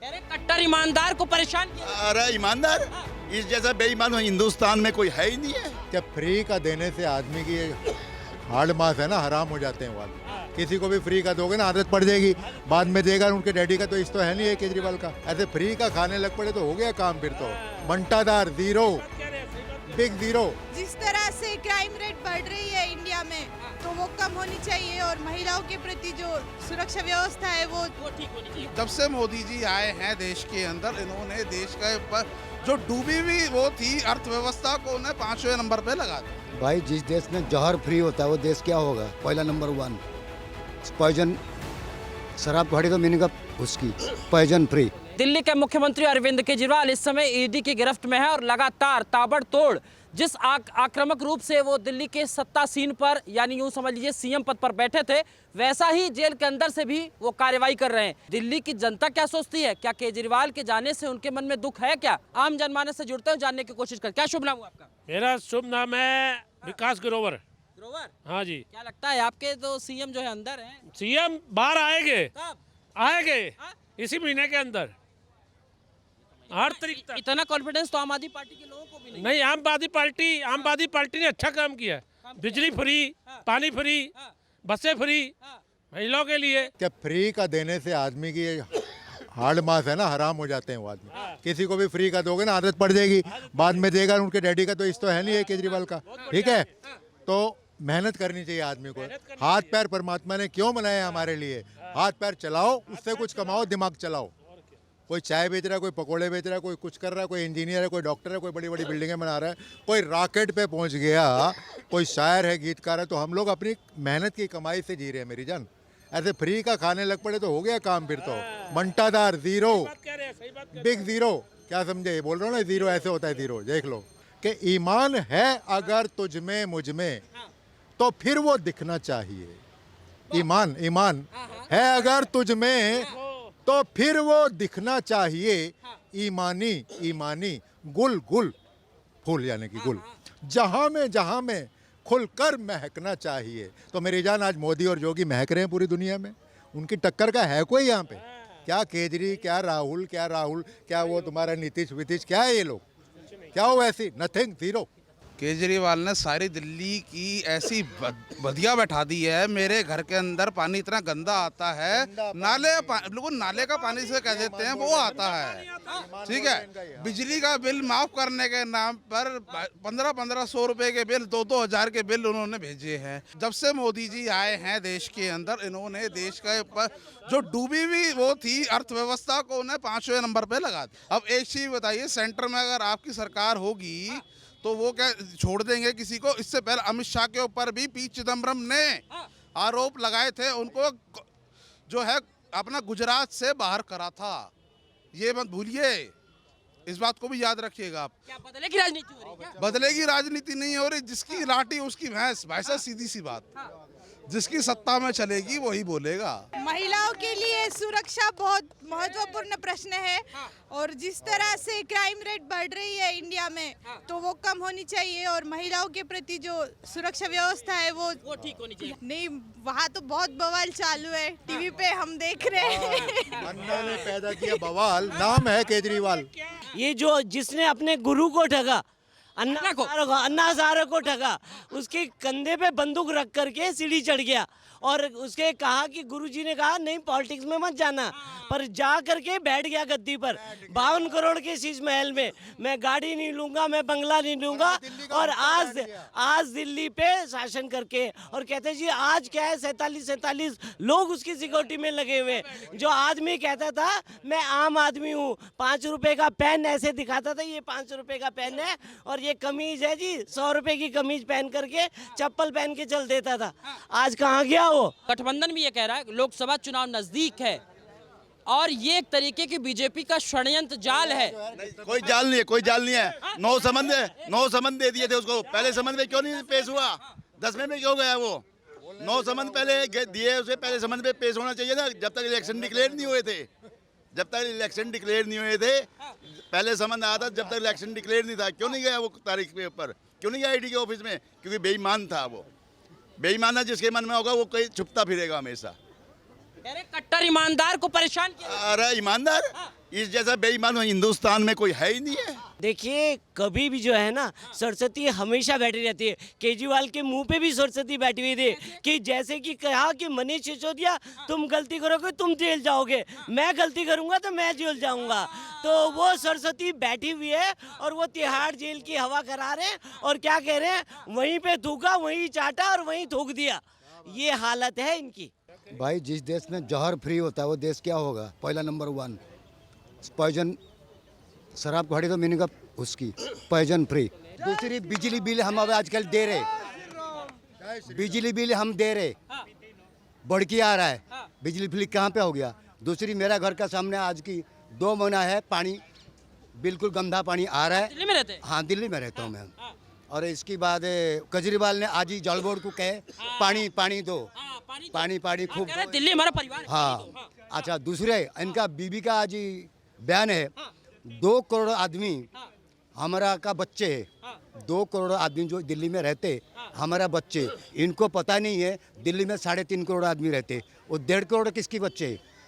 कह रहे कट्टर ईमानदार को परेशान किया। अरे ईमानदार, इस जैसा बेईमान हिंदुस्तान में कोई है ही नहीं है। क्या फ्री का देने से आदमी की हार्ड मास है ना, हराम हो जाते हैं वो आदमी। किसी को भी फ्री का दोगे ना आदत पड़ जाएगी, बाद में देगा। उनके डैडी का तो इस तो है नहीं है केजरीवाल का। ऐसे फ्री का खाने लग पड़े तो हो गया काम फिर तो। मंटादार जीरो, बिग जीरो। जिस तरह से क्राइम रेट बढ़ रही है इंडिया में, तो वो कम होनी चाहिए और महिलाओं के प्रति जो सुरक्षा व्यवस्था है वो ठीक होनी चाहिए। जब से मोदी जी आए हैं देश के अंदर, इन्होंने देश के ऊपर जो डूबी हुई वो थी अर्थव्यवस्था को उन्हें 5वें नंबर पे लगा दिया। भाई जिस देश में जहर फ्री होता है वो देश क्या होगा? पहला नंबर 1 पॉइजन, शराब थोड़ी तो मीनिंग उसकी पॉइजन फ्री। दिल्ली के मुख्यमंत्री अरविंद केजरीवाल इस समय ईडी की गिरफ्त में है और लगातार ताबड़तोड़ जिस आक्रामक रूप से वो दिल्ली के सत्तासीन पर यानी यूं समझ लीजिए सीएम पद पर बैठे थे, वैसा ही जेल के अंदर से भी वो कार्रवाई कर रहे हैं। दिल्ली की जनता क्या सोचती है? क्या केजरीवाल के जाने से उनके मन में दुख है? क्या आम जनमानस से जुड़ते हैं, जानने की कोशिश कर। क्या शुभ नाम हुआ आपका? मेरा शुभ नाम है विकास ग्रोवर। ग्रोवर, हाँ जी। क्या लगता है आपके तो सीएम जो है अंदर हैं? सीएम बाहर आएंगे, कब आएंगे हाँ? इसी महीने के अंदर। हर तरीके इतना कॉन्फिडेंस तो आम आदमी पार्टी के लोगों को भी नहीं। नहीं, आम आदमी पार्टी ने अच्छा काम किया। बिजली फ्री, पानी फ्री, बसें फ्री महिलाओं के लिए। क्या फ्री का देने से आदमी की हार्ड मास है ना, हराम हो जाते हैं वो आदमी। किसी को भी फ्री का दोगे ना आदत पड़ जाएगी, बाद में देगा। उनके डैडी का तो इस तो है नहीं है केजरीवाल का। ठीक है, तो मेहनत करनी चाहिए आदमी को। हाथ पैर परमात्मा ने क्यों बनाए हमारे लिए? हाथ पैर चलाओ, उससे कुछ कमाओ, दिमाग चलाओ। कोई चाय बेच रहा है, कोई पकोड़े बेच रहा है, कोई कुछ कर रहा है, कोई इंजीनियर है, कोई डॉक्टर है, कोई बड़ी बड़ी बिल्डिंगें बना रहा है, कोई रॉकेट पे पहुंच गया, कोई शायर है, गीतकार है। तो हम लोग अपनी मेहनत की कमाई से जी रहे हैं मेरी जान। ऐसे फ्री का खाने लग पड़े तो हो गया काम फिर तो। मंटादार जीरो, बिग जीरो। क्या समझे? ये बोल रहा हूँ ना, जीरो ऐसे होता है जीरो। देख लो कि ईमान है अगर तुझ में मुझ में तो फिर वो दिखना चाहिए। ईमान है अगर तुझ में तो फिर वो दिखना चाहिए। ईमानी गुल फूल यानी कि गुल जहां में खुलकर महकना चाहिए। तो मेरी जान, आज मोदी और योगी महक रहे हैं पूरी दुनिया में। उनकी टक्कर का है कोई यहाँ पे? क्या केजरी, क्या राहुल, क्या वो तुम्हारा नीतीश वितीश, क्या है ये लोग? क्या हो ऐसी? Nothing, zero. केजरीवाल ने सारी दिल्ली की ऐसी बदिया बैठा दी है। मेरे घर के अंदर पानी इतना गंदा आता है, लोग नाले का पानी से कह देते हैं, वो आता है। ठीक है, बिजली का बिल माफ करने के नाम पर 1500 रुपए के बिल, 2-2 हज़ार के बिल उन्होंने भेजे हैं। जब से मोदी जी आए हैं देश के अंदर, इन्होंने देश के ऊपर जो डूबी हुई वो थी अर्थव्यवस्था को उन्हें 5वें नंबर पे लगा दिया। अब एक चीज बताइए, सेंटर में अगर आपकी सरकार होगी तो वो क्या छोड़ देंगे किसी को? इससे पहले अमित शाह के ऊपर भी पी चिदम्बरम ने आरोप लगाए थे, उनको जो है अपना गुजरात से बाहर करा था। ये मत भूलिए, इस बात को भी याद रखिएगा आप। क्या बदले की राजनीति हो रही है क्या? बदले की राजनीति नहीं हो रही, जिसकी लाठी उसकी भैंस। भाई साहब सीधी सी बात, जिसकी सत्ता में चलेगी वही बोलेगा। महिलाओं के लिए सुरक्षा बहुत महत्वपूर्ण प्रश्न है और जिस तरह से क्राइम रेट बढ़ रही है इंडिया में, तो वो कम होनी चाहिए और महिलाओं के प्रति जो सुरक्षा व्यवस्था है वो ठीक होनी चाहिए। नहीं, वहाँ तो बहुत बवाल चालू है, टीवी पे हम देख रहे हैं। अन्ना ने पैदा किया बवाल, नाम है केजरीवाल। ये जो जिसने अपने गुरु को ठगा, अन्ना हजारे को ठगा, उसके कंधे पे बंदूक रख करके सीढ़ी चढ़ गया और उसके कहा कि गुरुजी ने कहा नहीं पॉलिटिक्स में मत जाना, पर जा करके बैठ गया गद्दी पर 52 करोड़ के शीश महल में। मैं गाड़ी नहीं लूंगा, मैं बंगला नहीं लूंगा, और आज दिल्ली पे शासन करके और कहते जी आज क्या है 47 लोग उसकी सिक्योरिटी में लगे हुए। जो आदमी कहता था मैं आम आदमी हूँ, 5 रुपए का पेन ऐसे दिखाता था, ये 5 रुपए का पेन है और ये कमीज है जी, 100 रुपए की कमीज पहन करके चप्पल पहन के चल देता था। आज कहाँ गया वो? गठबंधन भी ये कह रहा है लोकसभा चुनाव नजदीक है और ये एक तरीके की बीजेपी का षड्यंत्र जाल है। कोई जाल नहीं है। 9 समन दे दिए थे उसको। पहले समन में क्यों नहीं पेश हुआ? 10वें में क्यों गया वो? 9 समन पहले दिए उसे, पहले समन पे पेश होना चाहिए था जब तक इलेक्शन डिक्लेयर नहीं हुए थे। पहले समन आया था जब तक इलेक्शन डिक्लेयर नहीं था। क्यों नहीं गया वो तारीख के ऊपर? क्यों नहीं गया ईडी के ऑफिस में? क्योंकि बेईमान था वो। बेईमान है, जिसके मन में होगा वो कहीं छुपता फिरेगा हमेशा। कह रहे कट्टर ईमानदार को परेशान किया। अरे ईमानदार, इस जैसा बेईमान हिंदुस्तान में कोई है ही नहीं है। देखिए कभी भी जो है ना सरस्वती हमेशा बैठी रहती है। केजरीवाल के मुंह पे भी सरस्वती बैठी हुई थी कि जैसे कि कहा कि मनीष सिसोदिया तुम गलती करोगे तुम जेल जाओगे, मैं गलती करूंगा तो मैं जेल जाऊंगा। तो वो सरस्वती बैठी हुई है और वो तिहाड़ जेल की हवा करा रहे हैं और क्या कह रहे हैं, वहीं पे थूका वहीं चाटा और वहीं थूक दिया। ये हालत है इनकी। भाई जिस देश में जहर फ्री होता है वो देश क्या होगा? पहला नंबर 1 पॉइजन, शराब गाड़ी तो मीनिंग उसकी पॉइजन फ्री। दूसरी बिजली बिल हम अब आजकल दे रहे, बिजली बिल हम दे रहे, बढ़ के आ रहा है। बिजली बिल कहाँ पे हो गया? दूसरी मेरा घर का सामने आज की 2 महीना है पानी बिल्कुल गंदा पानी आ रहा है। दिल्ली में रहते हैं? हाँ दिल्ली में रहता हूँ मैं। और इसके बाद केजरीवाल ने आज ही जल बोर्ड को कहे पानी पानी दो, पानी पानी खूब। कह रहे दिल्ली हमारा परिवार है। हाँ अच्छा, दूसरे इनका बीबी का आज ही बयान है 2 करोड़ आदमी हमारा का बच्चे है। 2 करोड़ आदमी जो दिल्ली में रहते हमारा बच्चे, इनको पता नहीं है दिल्ली में 3.5 करोड़ आदमी रहते, वो 1.5 करोड़ किसके बच्चे है?